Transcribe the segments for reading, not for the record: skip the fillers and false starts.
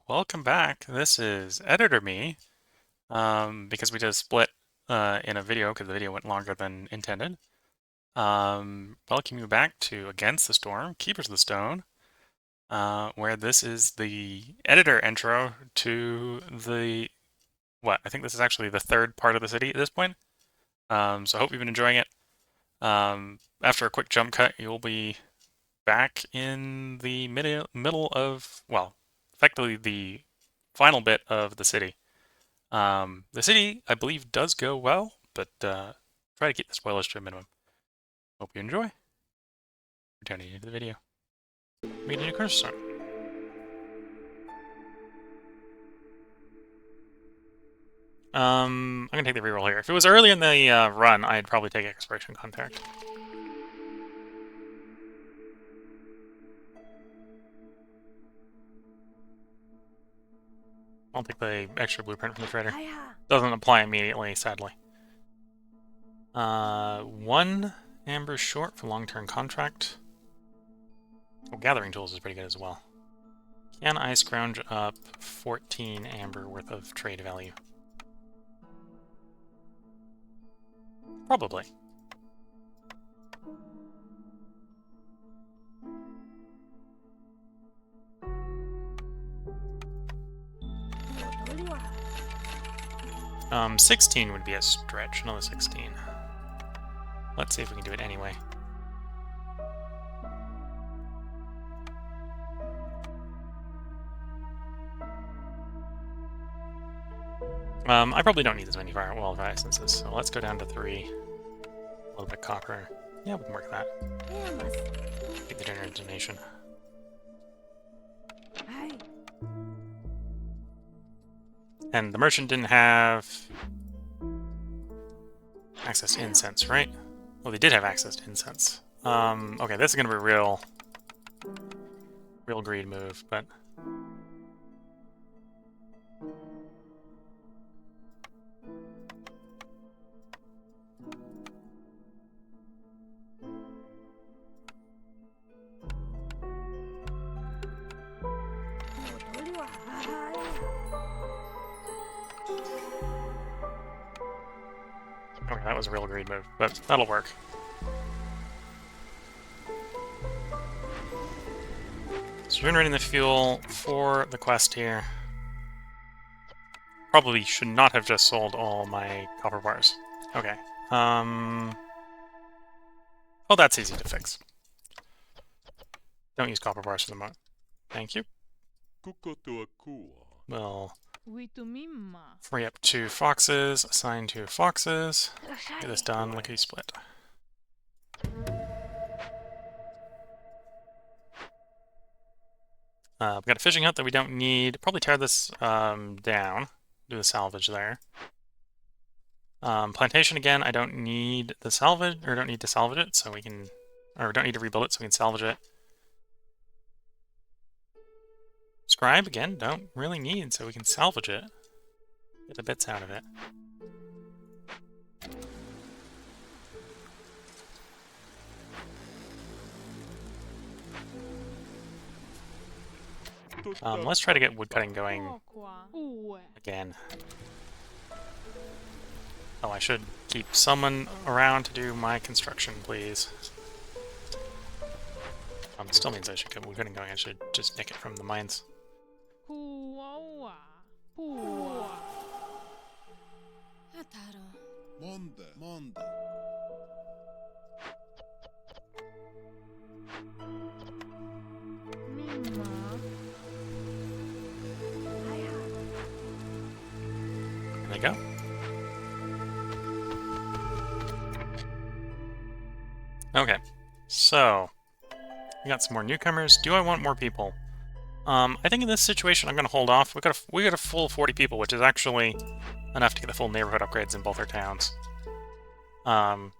welcome back. This is Editor Me, because we did a split in a video because the video went longer than intended. Welcome you back to Against the Storm, Keepers of the Stone, where this is the editor intro to I think this is actually the third part of the city at this point. So I hope you've been enjoying it. After a quick jump cut, you'll be back in the middle of, well, effectively the final bit of the city. The city, I believe, does go well, but try to keep the spoilers to a minimum. Hope you enjoy. Returning into the video. Meet a new cursor. I'm gonna take the reroll here. If it was early in the run, I'd probably take Exploration Contact. I'll take the extra blueprint from the trader. Doesn't apply immediately, sadly. 1 amber short for long-term contract. Oh, gathering tools is pretty good as well. Can I scrounge up 14 amber worth of trade value? Probably. Um, 16 would be a stretch. Another 16. Let's see if we can do it anyway. I probably don't need as many wildfire essences, so let's go down to 3. A little bit copper. Yeah, we can work that. Take the general donation. And the merchant didn't have access to incense, right? Well, they did have access to incense. Okay, this is gonna be a real greed move, but okay, that was a real greed move, but that'll work. So generating the fuel for the quest here. Probably should not have just sold all my copper bars. Okay. Oh, that's easy to fix. Don't use copper bars for the moment. Thank you. We'll free up 2 foxes, assign 2 foxes. Get this done, lickety split. We've got a fishing hut that we don't need. Probably tear this down. Do the salvage there. Plantation again, I don't need the salvage, or don't need to salvage it, so we can, or don't need to rebuild it, so we can salvage it. Scribe again, don't really need, so we can salvage it. Get the bits out of it. Let's try to get woodcutting going again. Oh, I should keep someone around to do my construction, please. Still means I should get woodcutting going. I should just nick it from the mines. There we go. Okay, so we got some more newcomers. Do I want more people? I think in this situation I'm going to hold off. We got a full 40 people, which is actually enough to get the full neighborhood upgrades in both our towns. And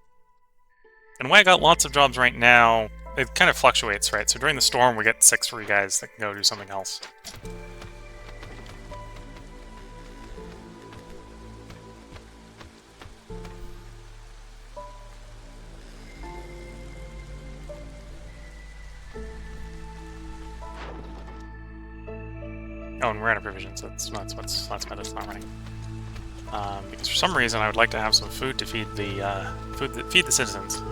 why I got lots of jobs right now, it kind of fluctuates, right? So during the storm we get 6 free guys that can go do something else. Oh, and we're out of provisions. That's why that's not running. Because for some reason I would like to have some food to feed the feed the citizens.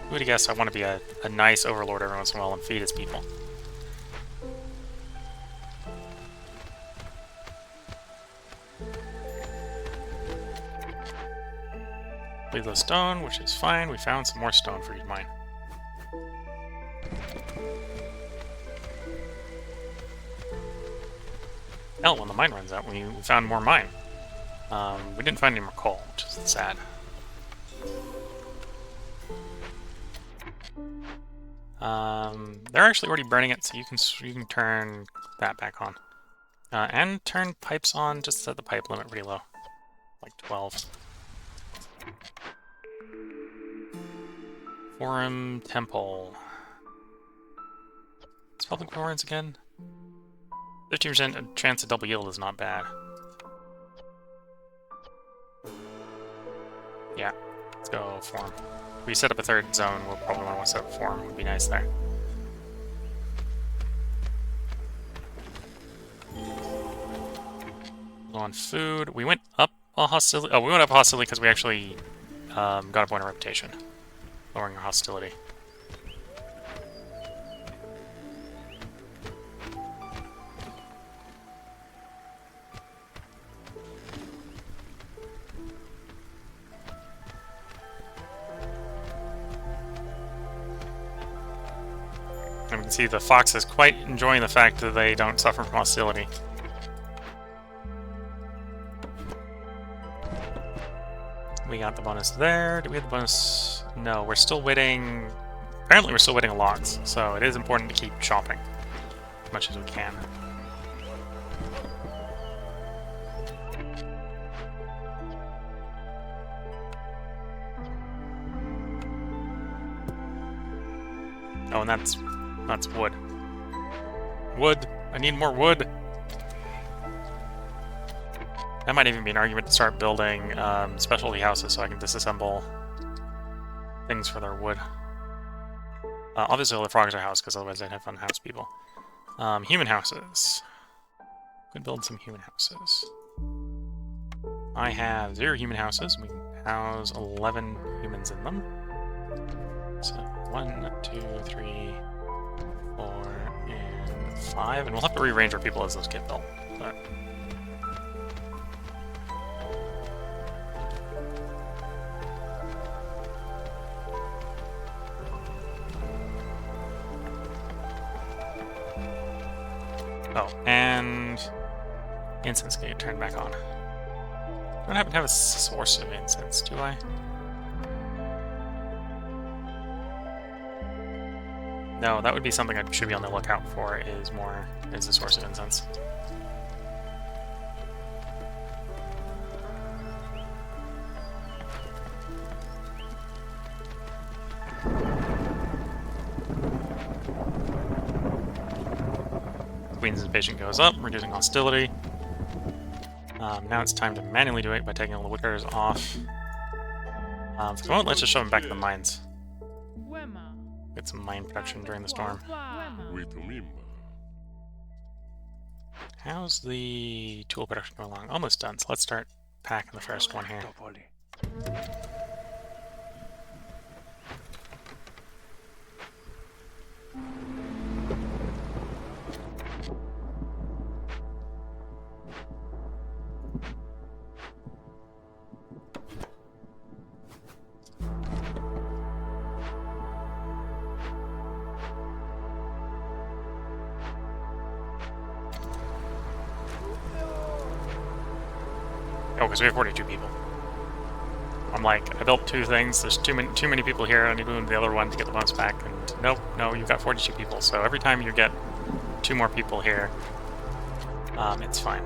Who would have guessed I want to be a nice overlord every once in a while and feed his people? Leave the stone, which is fine. We found some more stone for you to mine. Hell, when the mine runs out, we found more mine. We didn't find any more coal, which is sad. They're actually already burning it, so you can turn that back on. And turn pipes on, just set the pipe limit pretty low. Like 12. Forum Temple. It's public rewards again. 50% chance of double yield is not bad. Yeah, let's go forum. If we set up a third zone, we'll probably want to set up a forum. It would be nice there. On food, we went up a hostility. Oh, we went up hostility because we actually got a point of reputation, lowering our hostility. And we can see the fox is quite enjoying the fact that they don't suffer from hostility. We got the bonus there. Do we have the bonus? No, we're still waiting. Apparently we're still waiting on logs, so it is important to keep chopping as much as we can. Oh, and that's wood. Wood! I need more wood! That might even be an argument to start building specialty houses so I can disassemble things for their wood. Obviously all the frogs are housed because otherwise I'd have unhoused people. Human houses. Could build some human houses. I have 0 human houses. We can house 11 humans in them. So 1, 2, 3, 4, and 5. And we'll have to rearrange our people as those get built. But oh, and incense can get turned back on. I don't happen to have a source of incense, do I? No, that would be something I should be on the lookout for, is a source of incense. Queen's impatient goes up, reducing hostility. Now it's time to manually do it by taking all the woodcutters off. For the moment, let's just shove them back in the mines. Get some mine production during the storm. How's the tool production going along? Almost done, so let's start packing the first one here. Oh, because we have 42 people. I'm like, I built 2 things, there's too many people here, I need to move the other one to get the bonus back, and nope, no, you've got 42 people, so every time you get 2 more people here, it's fine.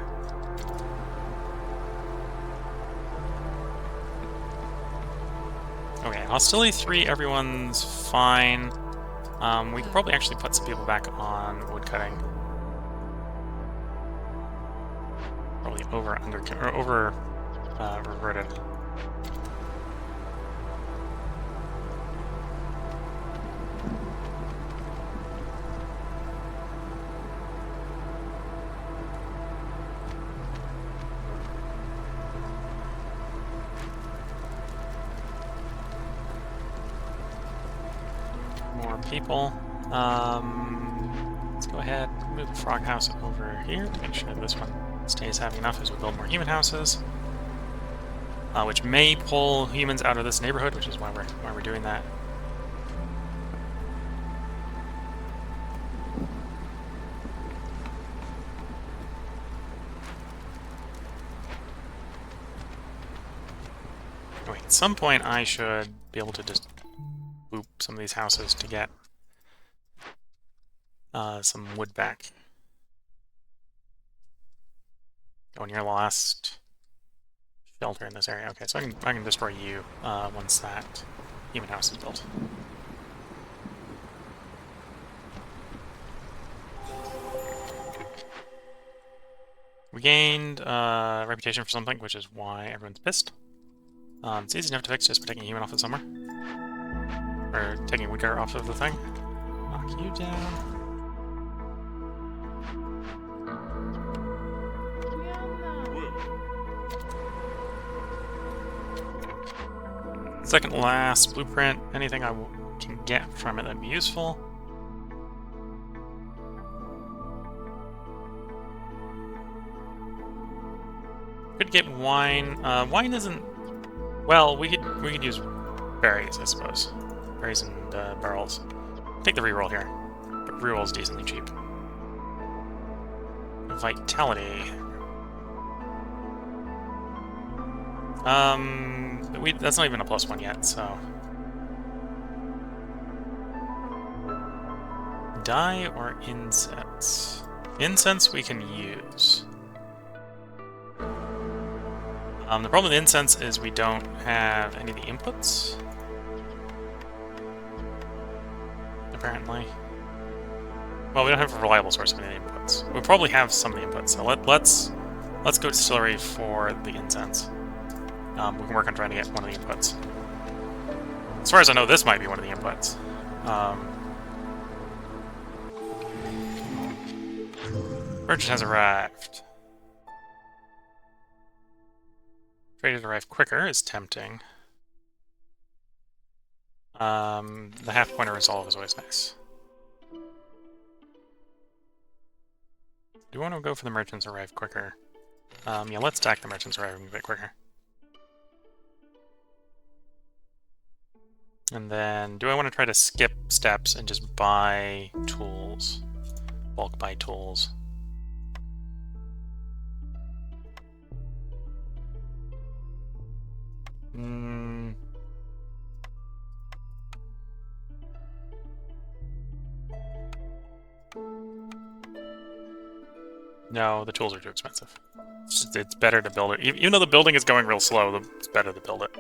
Okay, hostility 3, everyone's fine. We could probably actually put some people back on woodcutting. Probably reverted. people. Let's go ahead and move the frog house over here to make sure this one stays happy enough as we build more human houses. Which may pull humans out of this neighborhood, which is why we're doing that. Anyway, at some point I should be able to just boop some of these houses to get some wood back. Go near the last shelter in this area. Okay, so I can destroy you once that human house is built. We gained a reputation for something, which is why everyone's pissed. It's easy enough to fix just by taking a human off of somewhere. Or taking a weaker off of the thing. Knock you down. Second last blueprint. Anything I can get from it that'd be useful. Could get wine. Wine isn't. Well, we could use berries, I suppose. Berries and barrels. Take the reroll here. But reroll is decently cheap. Vitality. That's not even a +1 yet, so. Dye or incense? Incense we can use. The problem with incense is we don't have any of the inputs. Apparently. Well, we don't have a reliable source of any of the inputs. We probably have some of the inputs, so let's go distillery for the incense. We can work on trying to get one of the inputs. As far as I know, this might be one of the inputs. Merchant has arrived. Traders arrive quicker is tempting. The half-point of resolve is always nice. Do you want to go for the merchants arrive quicker? Yeah, let's stack the merchants arriving a bit quicker. And then, do I want to try to skip steps and just buy tools? Bulk buy tools. No, the tools are too expensive. It's better to build it. Even though the building is going real slow, it's better to build it.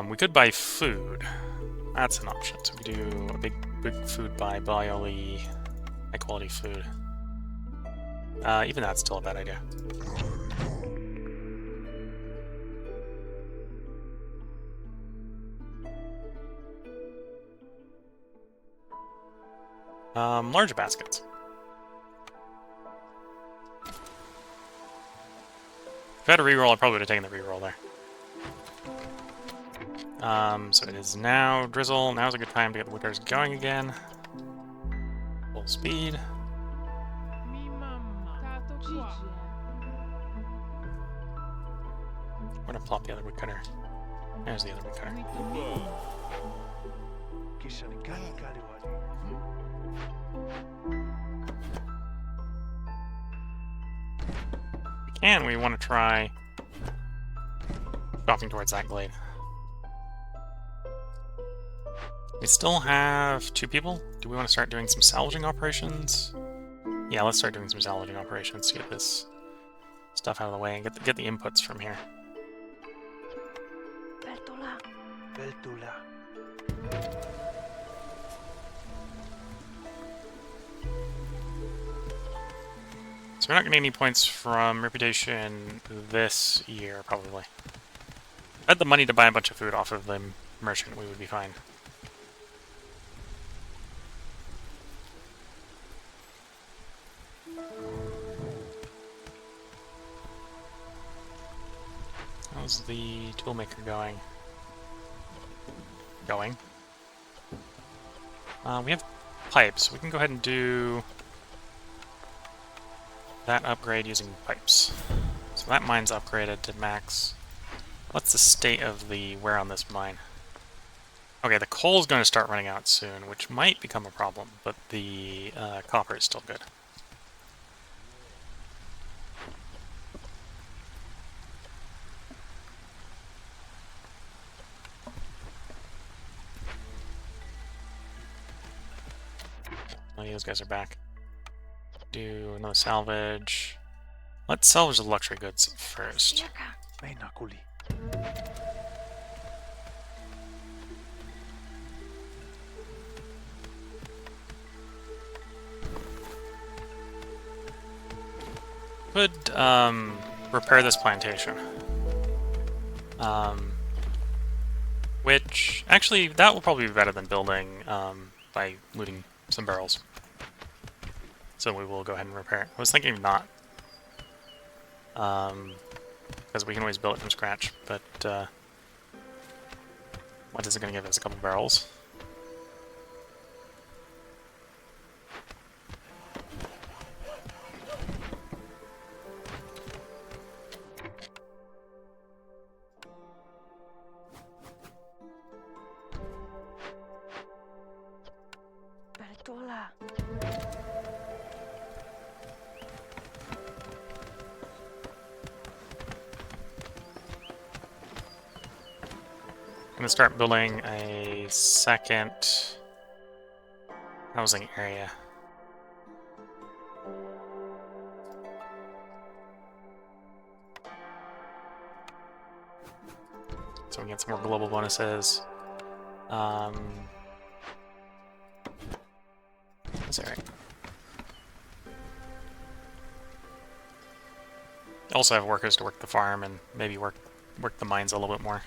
We could buy food. That's an option. So we do a big food buy only high quality food. Even that's still a bad idea. Large baskets. If I had a reroll, I probably would have taken the reroll there. So it is now drizzle. Now's a good time to get the woodcutters going again. Full speed. Where to plop the other woodcutter? There's the other woodcutter. And we want to try dropping towards that glade. We still have 2 people. Do we want to start doing some salvaging operations? Yeah, let's start doing some salvaging operations to get this stuff out of the way and get the inputs from here. So we're not getting any points from reputation this year, probably. If I had the money to buy a bunch of food off of the merchant, we would be fine. How's the toolmaker going? going. We have pipes. We can go ahead and do that upgrade using pipes. So that mine's upgraded to max. What's the state of the wear on this mine? Okay, the coal's going to start running out soon, which might become a problem, but the copper is still good. Oh, those guys are back. Do another salvage. Let's salvage the luxury goods first. Could repair this plantation. Which, actually, that will probably be better than building by looting some barrels. So we will go ahead and repair it. I was thinking of not. Because we can always build it from scratch, but what is it going to give us? A couple barrels? I'm going to start building a second housing area. So we get some more global bonuses. That's alright. Also have workers to work the farm and maybe work the mines a little bit more.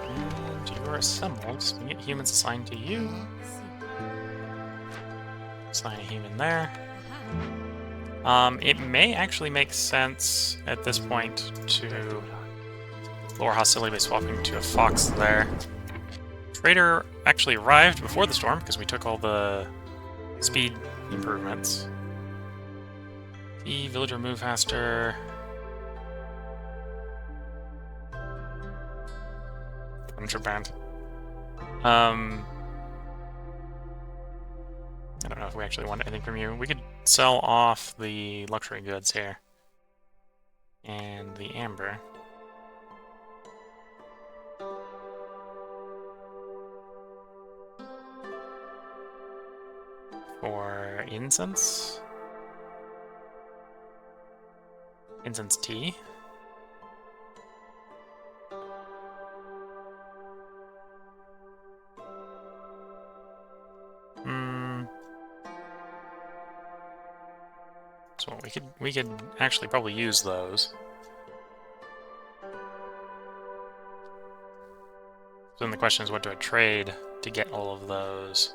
And you are assembled, so we get humans assigned to you. Assign a human there. It may actually make sense at this point to lower hostility by swapping to a fox there. Trader actually arrived before the storm because we took all the speed improvements. The villager move faster. Furniture band. I don't know if we actually want anything from you. We could sell off the luxury goods here. And the amber. For incense? Incense tea? So we could actually probably use those. So then the question is, what do I trade to get all of those?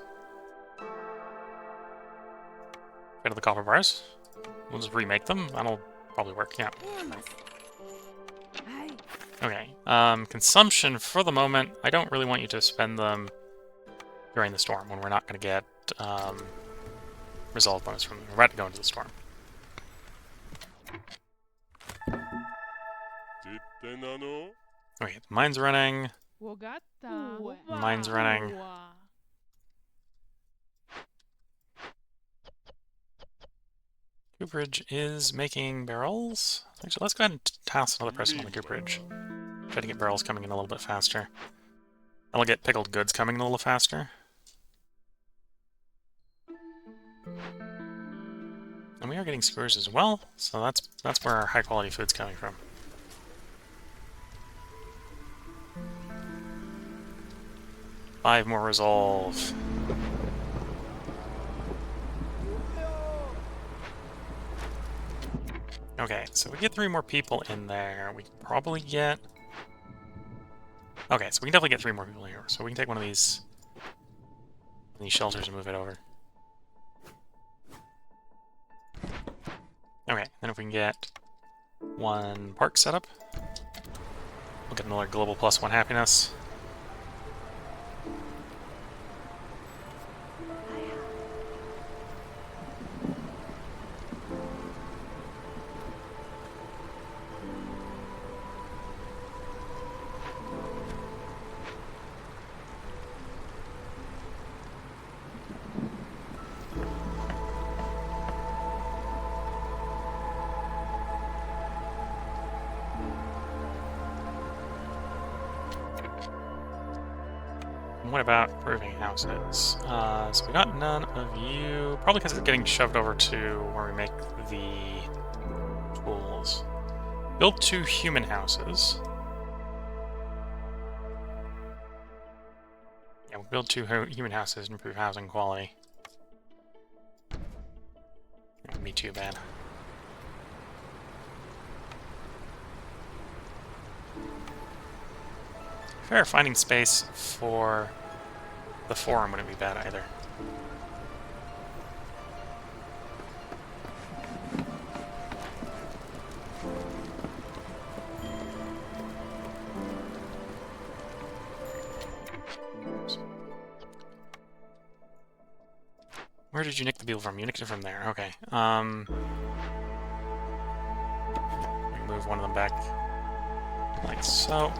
Go to the copper bars. We'll just remake them. That'll probably work, yeah. Okay, consumption for the moment. I don't really want you to spend them during the storm when we're not going to get resolve bonus from them. We're about to go into the storm. Okay, the mine's running. Mine's running. Cooperage is making barrels. Actually, let's go ahead and task another person on the cooperage. Try to get barrels coming in a little bit faster. I'll get pickled goods coming in a little faster. And we are getting skewers as well, so that's where our high quality food's coming from. Five more resolve. Okay, so we get 3 more people in there. We can probably get Okay, so we can definitely get 3 more people here. So we can take one of these shelters and move it over. Okay, then if we can get 1 park set up, we'll get another global +1 happiness. What about improving houses? So we got none of you, probably because it's getting shoved over to where we make the tools. Build 2 human houses. Yeah, we'll build 2 human houses and improve housing quality. That wouldn't be too bad. Fair, finding space for the forum wouldn't be bad either. Where did you nick the people from? You nicked it from there. Okay. Move one of them back like so.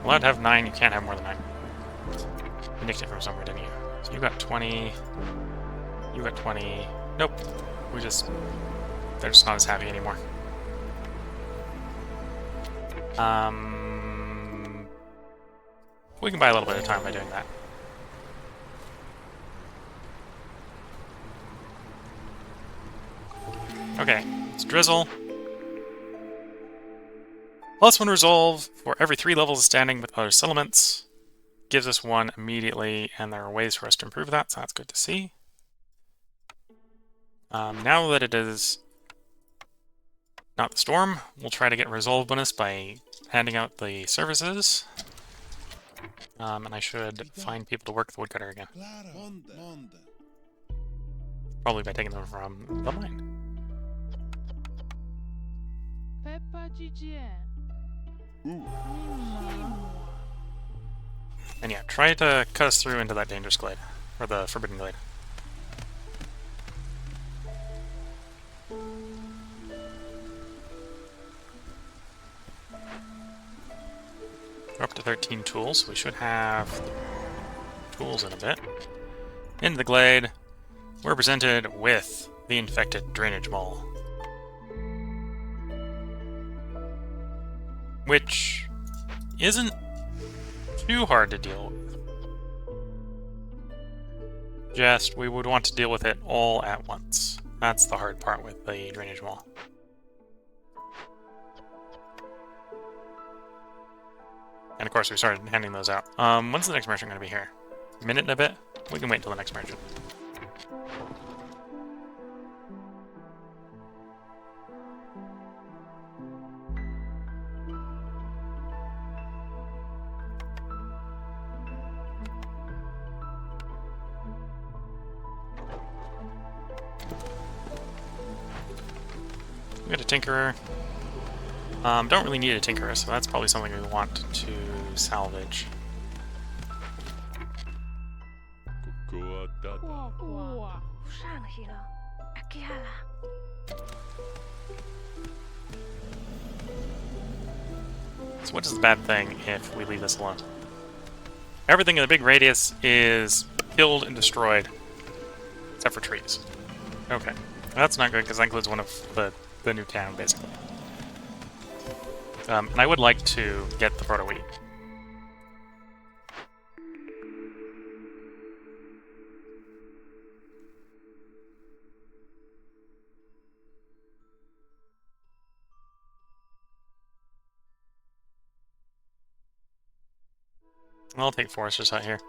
Allowed to have 9, you can't have more than 9. You nicked it from somewhere, didn't you? So you got 20. You got 20. Nope. They're just not as happy anymore. We can buy a little bit of time by doing that. Okay, let's drizzle. +1 resolve for every 3 levels of standing with other settlements. Gives us 1 immediately, and there are ways for us to improve that, so that's good to see. Now that it is not the storm, we'll try to get resolve bonus by handing out the services. And I should find people to work the woodcutter again. Probably by taking them from the mine. And yeah, try to cut us through into that dangerous glade, or the forbidden glade. We're up to 13 tools, so we should have tools in a bit. Into the glade, we're presented with the infected drainage mole, which isn't too hard to deal with. Just, we would want to deal with it all at once. That's the hard part with the drainage mole. And of course, we started handing those out. When's the next merchant going to be here? A minute and a bit? We can wait until the next merchant. We got a tinkerer. Don't really need a tinkerer, so that's probably something we want to salvage. So what is the bad thing if we leave this alone? Everything in the big radius is killed and destroyed, except for trees. Okay, that's not good because that includes one of the new town, basically. And I would like to get the proto-wheat. I'll take foresters out here.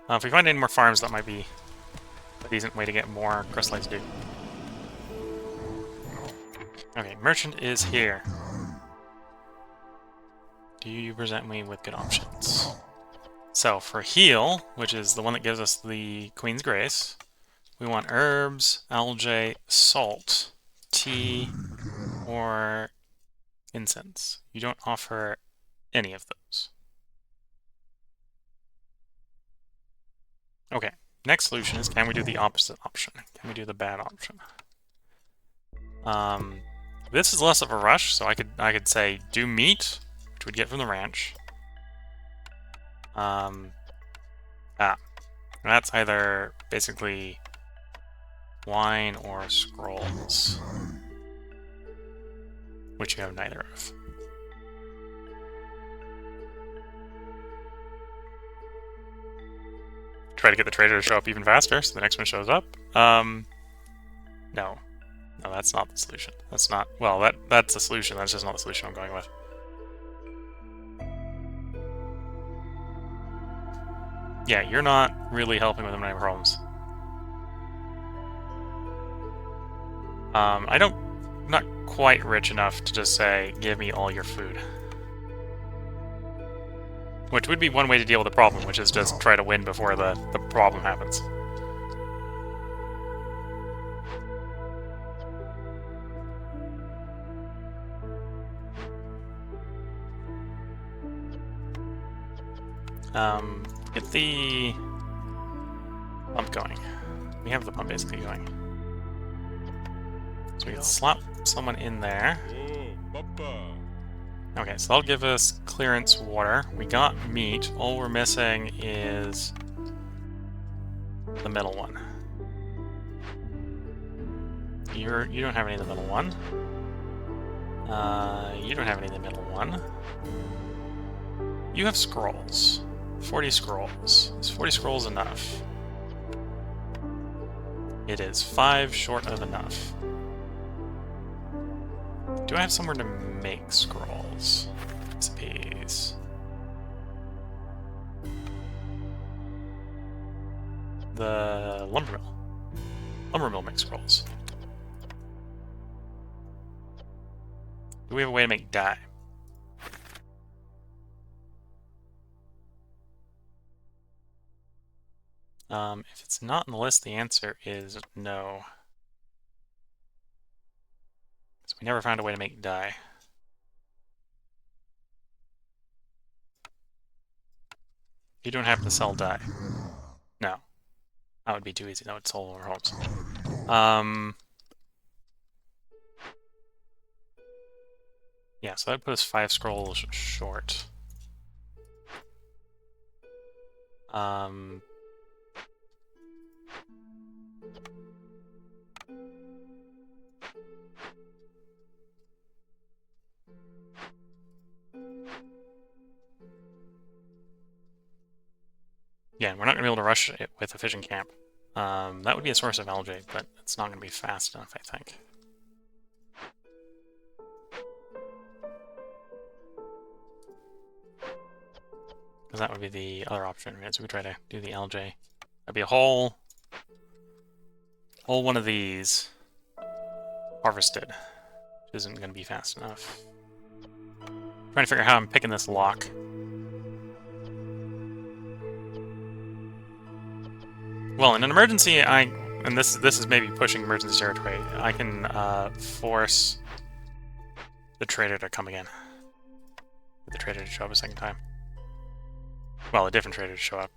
If we find any more farms, that might be a decent way to get more crystallites due. Okay, merchant is here. Do you present me with good options? So for heal, which is the one that gives us the Queen's Grace, we want herbs, algae, salt, tea, or incense. You don't offer any of those. Okay, next solution is, can we do the opposite option? Can we do the bad option? This is less of a rush, so I could say do meat, which we'd get from the ranch. That's either basically wine or scrolls, which you have neither of. Try to get the trader to show up even faster, so the next one shows up. No, that's not the solution. That's not, well, that's the solution. That's just not the solution I'm going with. Yeah, you're not really helping with my problems. I'm not quite rich enough to just say, give me all your food. Which would be one way to deal with the problem, which is just try to win before the problem happens. Get the pump going. We have the pump basically going. So we can slap someone in there. Okay, so that'll give us clearance water. We got meat. All we're missing is the middle one. You don't have any of the middle one. You don't have any of the middle one. You have scrolls. 40 scrolls. Is 40 scrolls enough? It is 5 short of enough. Do I have somewhere to make scrolls? Recipes. The lumber mill. Lumber mill makes scrolls. Do we have a way to make dye? If it's not on the list, the answer is no. So we never found a way to make dye. You don't have to sell dye. No. That would be too easy. That would solve our homes. Yeah, so that would put us 5 scrolls short. Yeah, we're not going to be able to rush it with a fishing camp. That would be a source of algae, but it's not going to be fast enough, I think. Because that would be the other option, right? So we try to do the algae. That'd be a whole one of these harvested, which isn't going to be fast enough. Trying to figure out how I'm picking this lock. Well, in an emergency, and this is maybe pushing emergency territory, I can force the trader to come again. Get the trader to show up a second time. Well, a different trader to show up.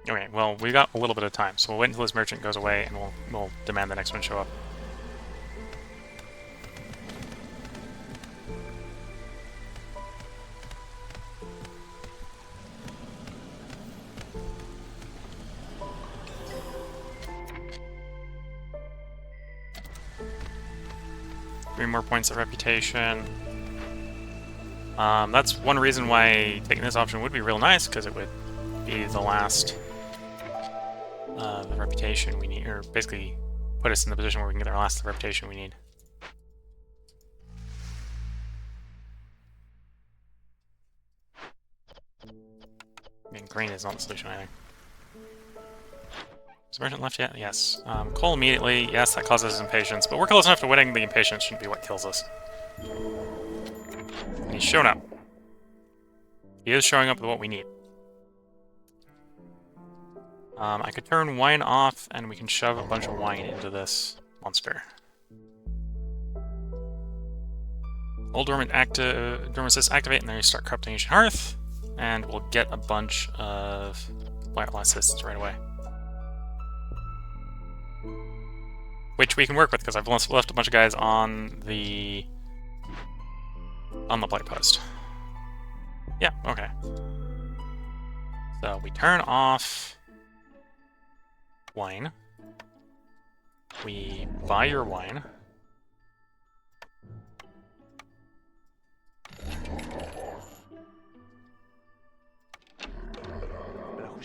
Okay, well, we got a little bit of time, so we'll wait until this merchant goes away, and we'll demand the next one show up. Three more points of reputation. That's one reason why taking this option would be real nice, because it would be the last the reputation we need, or basically put us in the position where we can get our last reputation we need. I mean, green is not the solution, I think. Is Merchant left yet? Yes. Coal immediately. Yes, that causes impatience, but we're close enough to winning. The impatience shouldn't be what kills us. And he's shown up. He is showing up with what we need. I could turn wine off, and we can shove a bunch of wine into this monster. Old dormant says activate, and then you start corrupting ancient hearth, and we'll get a bunch of wireless assistance right away. Which we can work with, because I've left a bunch of guys on the blight post. Yeah, okay. So we turn off wine. We buy your wine.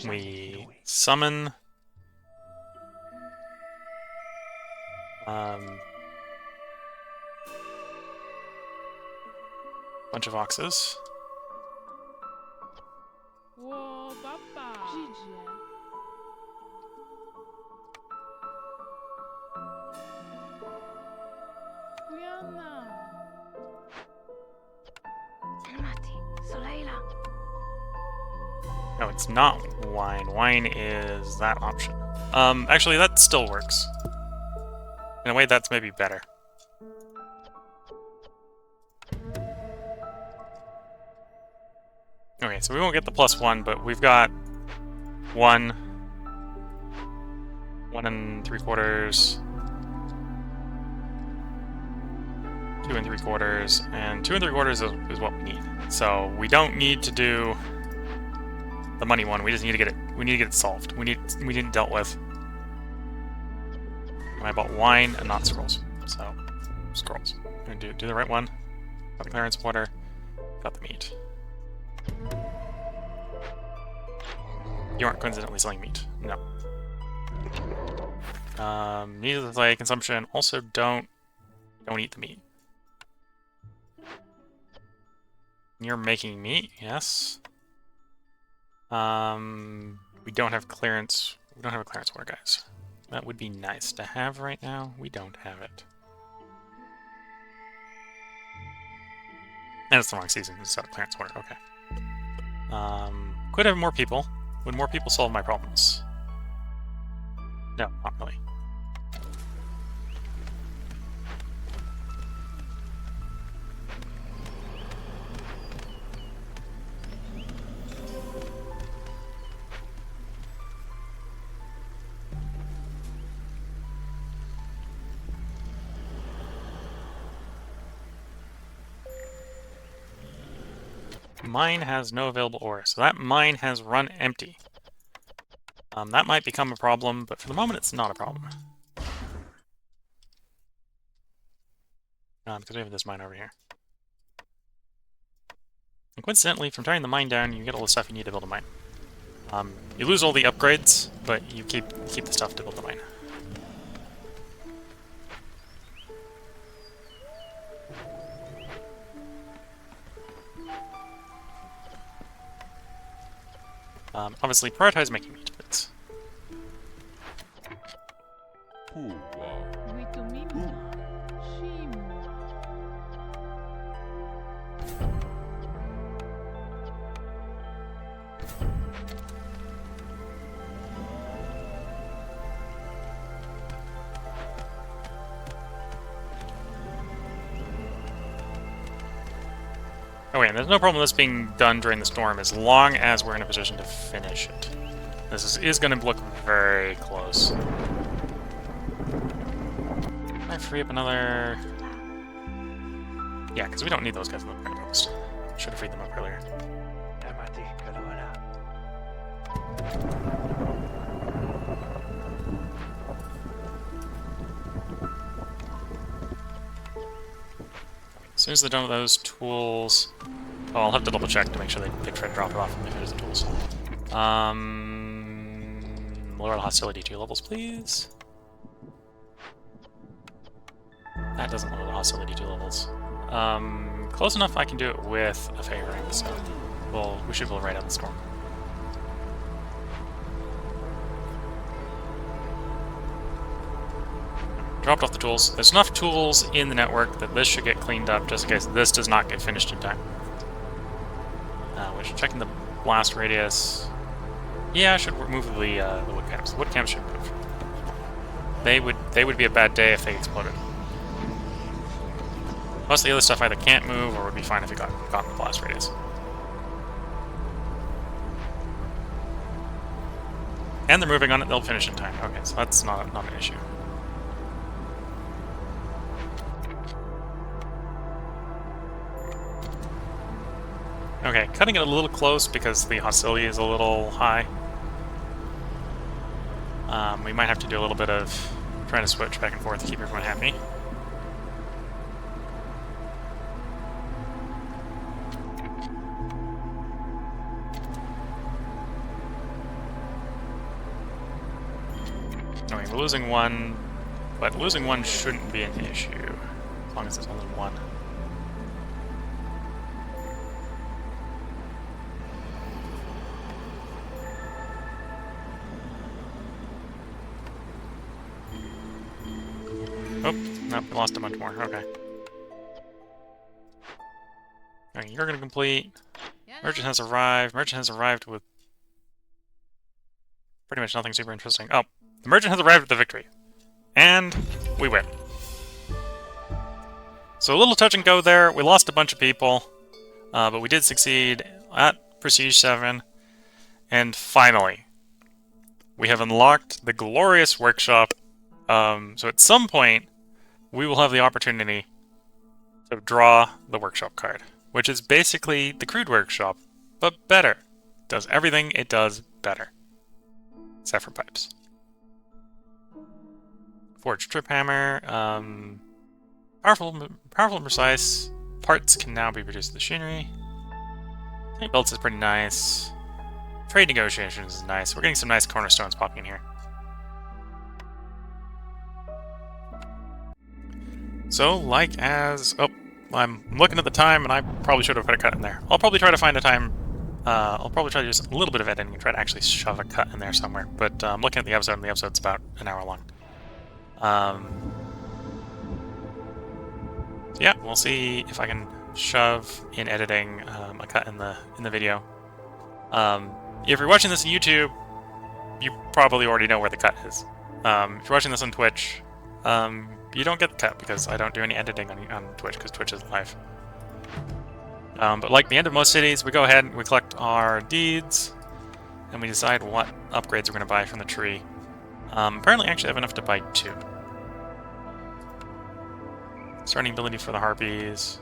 We summon bunch of oxes. Whoa, papa. No, it's not wine. Wine is that option. Actually, that still works. In a way, that's maybe better. Okay, so we won't get the +1, but we've got 1 3/4, 2 3/4, and 2 3/4 is what we need. So we don't need to do the money one. We just need to get it. We need to get it solved. We need it dealt with. And I bought wine and not scrolls. So scrolls. I'm gonna do the right one. Got the clearance water. Got the meat. You aren't coincidentally selling meat. No. Needless to say, consumption. Also, don't eat the meat. You're making meat, yes. We don't have clearance. We don't have a clearance water, guys. That would be nice to have right now. We don't have it. And it's the wrong season. It's not a clearance water. Okay. Could have more people. Would more people solve my problems? No, not really. Mine has no available ore, so that mine has run empty. That might become a problem, but for the moment it's not a problem. Because we have this mine over here. And coincidentally, from tearing the mine down, you get all the stuff you need to build a mine. You lose all the upgrades, but you keep the stuff to build the mine. Obviously, prioritize making meat bits. Oh wait, and there's no problem with this being done during the storm as long as we're in a position to finish it. This is going to look very close. Can I free up another... Yeah, because we don't need those guys in the print post. Should have freed them up earlier. As soon as they're done with those tools... Oh, I'll have to double check to make sure they try to drop it off when they finish the tools. Lower the hostility 2 levels, please. That doesn't lower the hostility 2 levels. Close enough I can do it with a favoring, so we should be able to ride out the storm. Dropped off the tools. There's enough tools in the network that this should get cleaned up just in case this does not get finished in time. We're checking the blast radius. Yeah, I should remove the wood camps. The wood camps should move. They would be a bad day if they exploded. Most of the other stuff either can't move or would be fine if it got in the blast radius. And they're moving on it, they'll finish in time. Okay, so that's not an issue. Okay, cutting it a little close because the hostility is a little high. We might have to do a little bit of trying to switch back and forth to keep everyone happy. Okay, we're losing one, but losing one shouldn't be an issue, as long as there's only one. Oh, nope, we lost a bunch more. Okay. Okay, you're gonna complete. Merchant has arrived. Merchant has arrived with pretty much nothing super interesting. Oh, the merchant has arrived with the victory. And we win. So a little touch and go there. We lost a bunch of people, but we did succeed at Prestige 7. And finally, we have unlocked the glorious workshop. So at some point, we will have the opportunity to draw the workshop card, which is basically the crude workshop, but better. Does everything it does better. Except for pipes. Forged trip hammer. Powerful and precise. Parts can now be produced with machinery. Tank belts is pretty nice. Trade negotiations is nice. We're getting some nice cornerstones popping in here. So, I'm looking at the time, and I probably should have put a cut in there. I'll probably try to find a time. I'll probably try to do a little bit of editing and try to actually shove a cut in there somewhere. But I'm looking at the episode, and the episode's about an hour long. So yeah, we'll see if I can shove in editing a cut in the video. If you're watching this on YouTube, you probably already know where the cut is. If you're watching this on Twitch, you don't get the cut because I don't do any editing on Twitch because Twitch is live. But like the end of most cities, we go ahead and we collect our deeds, and we decide what upgrades we're going to buy from the tree. Apparently I actually have enough to buy 2. Starting ability for the harpies.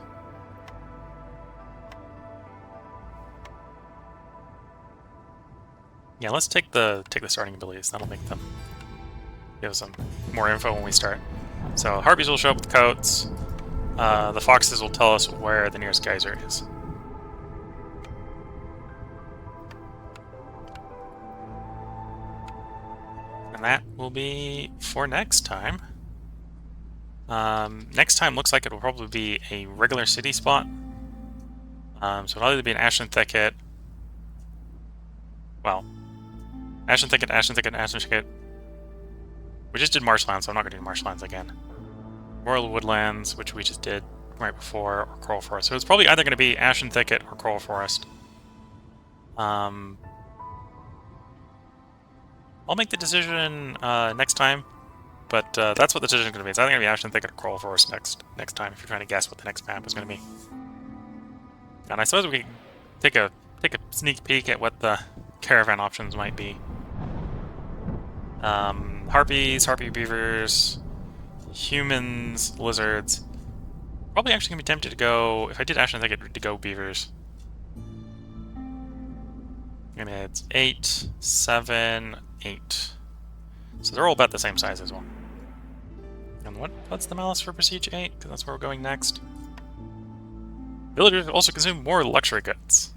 Yeah, let's take the starting abilities. That'll make them give us some more info when we start. So harpies will show up with coats. The foxes will tell us where the nearest geyser is. And that will be for next time. Next time looks like it will probably be a regular city spot. So it'll either be an Ashland Thicket. Well, Ashland Thicket, Ashland Thicket, Ashland Thicket. We just did Marshlands, so I'm not going to do Marshlands again. Royal Woodlands, which we just did right before, or Coral Forest. So it's probably either going to be Ashland Thicket or Coral Forest. I'll make the decision next time, but that's what the decision is going to be. It's either going to be Ashland Thicket or Coral Forest next time, if you're trying to guess what the next map is going to be. And I suppose we can take a sneak peek at what the caravan options might be. Harpies, harpy beavers, humans, lizards. Probably actually gonna be tempted to go, if I did Ashland Thicket, to go beavers. I mean, it's 8, 7, 8. So they're all about the same size as well. And what's the malice for Prestige 8? Because that's where we're going next. Villagers also consume more luxury goods.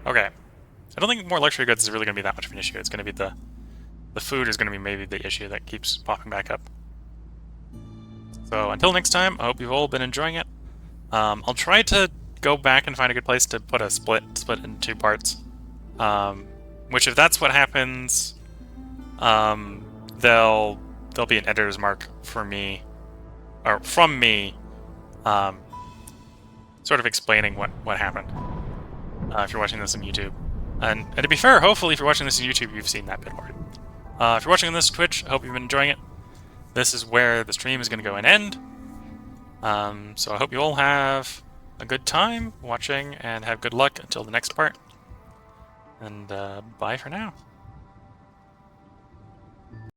Okay. I don't think more luxury goods is really going to be that much of an issue. It's going to be the food is going to be maybe the issue that keeps popping back up. So until next time, I hope you've all been enjoying it. I'll try to go back and find a good place to put a split into 2 parts. Which if that's what happens, they'll there'll be an editor's mark for me, or from me, sort of explaining what happened. If you're watching this on YouTube, and to be fair, hopefully if you're watching this on YouTube, you've seen that bit more. If you're watching this on Twitch, I hope you've been enjoying it. This is where the stream is going to go and end. So I hope you all have a good time watching and have good luck until the next part. And bye for now.